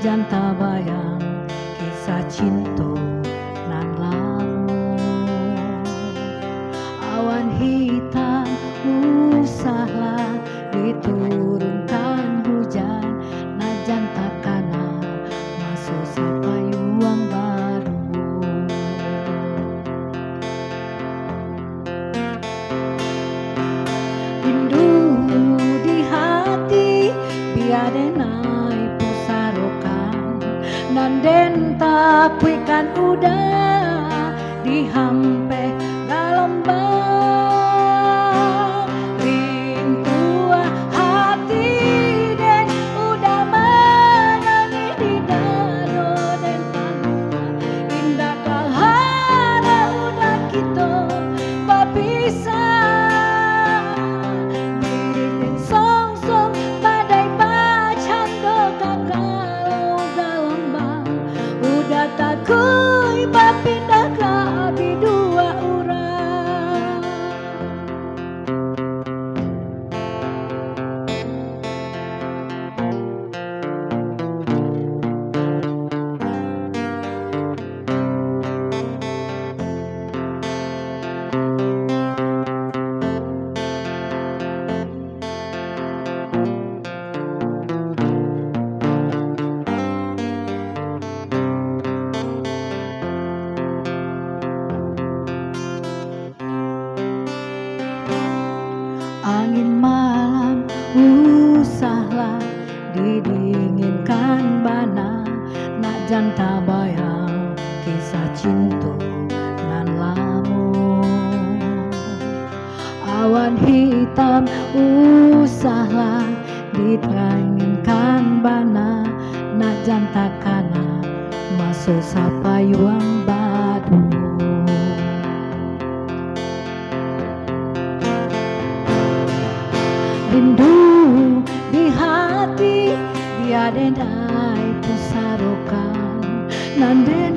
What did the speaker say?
najan tabayang kisah cinta nan lamu. Awan hitam usahlah diturunkan hujan, najan takana masuk sapayuang baru. Rindu di hati biadenai pusarokan, nanden tapuikan udah dihampe galambang. Rintua hati den udah menangis di dado den panua, indah kahara udah kita bapisah. Birin song-song badai bacando kakalo galambang, udah takui bapindah ke abi dua urang. Angin malam usahlah didinginkan bana, najan tabayang kisah cinta nan lamu. Awan hitam usahlah didinginkan bana, najan takana masuk sapayuang badu. Rindu di hati biadenai pusarokan, nanden